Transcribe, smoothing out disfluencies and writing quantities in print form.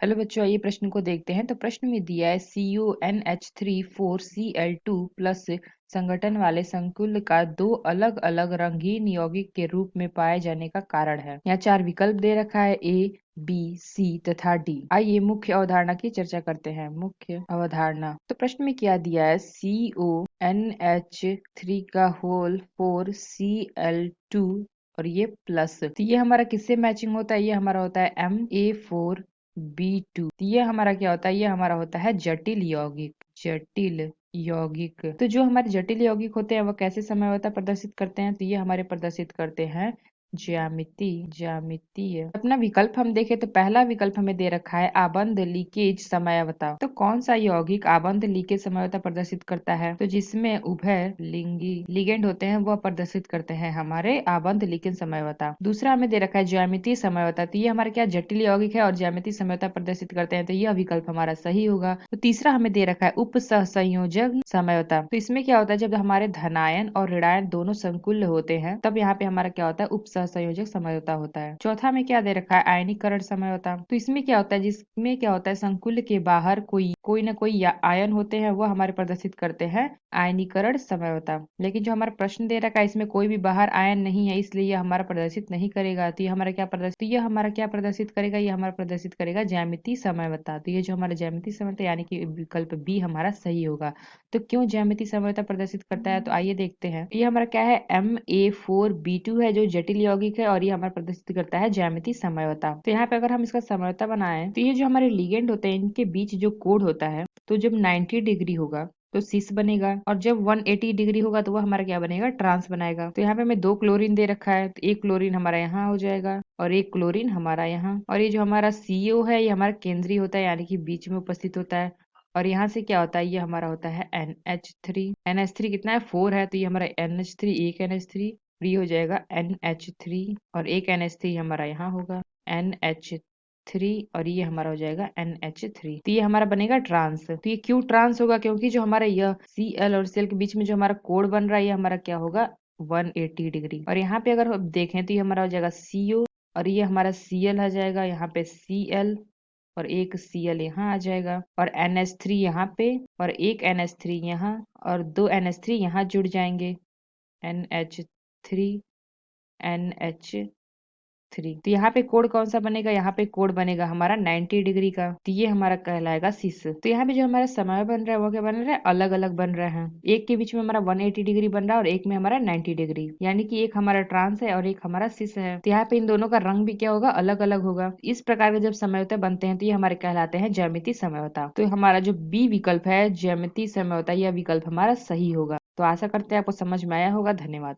Hello बच्चों, आइए प्रश्न को देखते हैं। तो प्रश्न में दिया है CuNH3 4Cl2 प्लस संगठन वाले संकुल का दो अलग अलग रंगीन यौगिक के रूप में पाए जाने का कारण है। यहाँ चार विकल्प दे रखा है, A, B, C तथा D। आइए मुख्य अवधारणा की चर्चा करते हैं। मुख्य अवधारणा, तो प्रश्न में क्या दिया है, CuNH3 का होल 4Cl2 और ये प्लस, तो ये हमारा किससे मैचिंग होता है? ये हमारा होता है Ma4B2। ये हमारा क्या होता है? ये हमारा होता है जटिल यौगिक। जटिल यौगिक, तो जो हमारे जटिल यौगिक होते हैं वो कैसे समझौता प्रदर्शित करते हैं? तो ये हमारे प्रदर्शित करते हैं ज्यामितीय। अपना विकल्प हम देखें तो पहला विकल्प हमें दे रखा है आबंध लीकेज समयावता। तो कौन सा यौगिक आबंध लीकेज समयावता प्रदर्शित करता है? तो जिसमें उभय लिंगी लिगेंड होते हैं वह प्रदर्शित करते हैं हमारे आबंध लीकेज समयावता। दूसरा हमें दे रखा है ज्यामितीय समयावता। तो ये हमारे क्या जटिल यौगिक है और ज्यामितीय समयावता प्रदर्शित करते हैं, तो यह विकल्प हमारा सही होगा। तो तीसरा हमें दे रखा है उप सहसंयोजक समयावता। तो इसमें क्या होता है, जब हमारे धनायन और ऋणायन दोनों संकुल्य होते हैं तब यहाँ पे हमारा क्या होता है, उप सहसंयोजक समझौता होता है। चौथा में क्या दे रखा है, आयनीकरण समझौता। तो इसमें क्या होता है, जिसमें क्या होता है संकुल के बाहर कोई ना कोई आयन होते हैं वो हमारे प्रदर्शित करते हैं आयनीकरण समझौता। लेकिन जो हमारा प्रश्न दे रखा है इसमें कोई भी बाहर आयन नहीं है, इसलिए ये हमारा प्रदर्शित नहीं करेगा। तो ये हमारा क्या प्रदर्शित करेगा, ये हमारा प्रदर्शित करेगा ज्यामितीय समझौता। तो ये जो हमारा ज्यामितीय समझौता यानी कि विकल्प बी हमारा सही होगा। तो क्यों ज्यामितीय समझौता प्रदर्शित करता है, तो आइए देखते हैं। ये हमारा क्या है, Ma4B2 है जो जटिल यौगिक है और ये हमारा प्रदर्शित करता है ज्यामितीय समझौता। तो यहाँ पे अगर हम इसका समझौता बनाएं तो ये जो हमारे लिगेंड होते हैं इनके बीच जो कोण होता है, तो जब 90 डिग्री होगा तो सिस बनेगा और जब 180 डिग्री होगा तो वह हमारा क्या बनेगा, ट्रांस बनाएगा। तो यहाँ पे हमें दो क्लोरीन दे रखा है, तो एक क्लोरीन हमारा यहाँ हो जाएगा और एक क्लोरीन हमारा यहाँ। और ये जो हमारा CO है ये हमारा केंद्रीय होता है यानी कि बीच में उपस्थित होता है। और यहाँ से क्या होता है, ये हमारा होता है NH3 कितना है, 4 है, तो ये हमारा NH3 एक NH3, ये हो जाएगा NH3 और एक NH3 हमारा यहाँ होगा NH3 और ये हमारा हो जाएगा NH3। तो ये हमारा बनेगा ट्रांस। तो ये क्यों ट्रांस होगा, क्योंकि जो हमारा यह Cl और Cl के बीच में जो हमारा कोण बन रहा है ये हमारा क्या होगा, 180 डिग्री। और यहाँ पे अगर हम देखें तो ये हमारा हो जाएगा CO और ये हमारा Cl आ जाएगा, यहाँ पे Cl और एक Cl यहाँ आ जाएगा और NH3 यहाँ पे और एक NH3 यहाँ और दो NH3 यहाँ जुड़ जाएंगे, NH3 NH3। तो यहाँ पे कोड कौन सा बनेगा, यहाँ पे कोड बनेगा हमारा 90 डिग्री का। तो ये हमारा कहलाएगा सिस। तो यहाँ पे जो हमारा समय बन रहा है वो क्या बन रहा है, अलग अलग बन रहे हैं। एक के बीच में हमारा 180 डिग्री बन रहा है और एक में हमारा 90 डिग्री, यानी कि एक हमारा ट्रांस है और एक हमारा सिस है। तो यहाँ पे इन दोनों का रंग भी क्या होगा, अलग अलग होगा। इस प्रकार के जब समझौते बनते हैं तो ये हमारे कहलाते हैं ज्यामितीय समझौता। तो हमारा जो बी विकल्प है ज्यामितीय समझौता, यह विकल्प हमारा सही होगा। तो आशा करते हैं आपको समझ में आया होगा। धन्यवाद।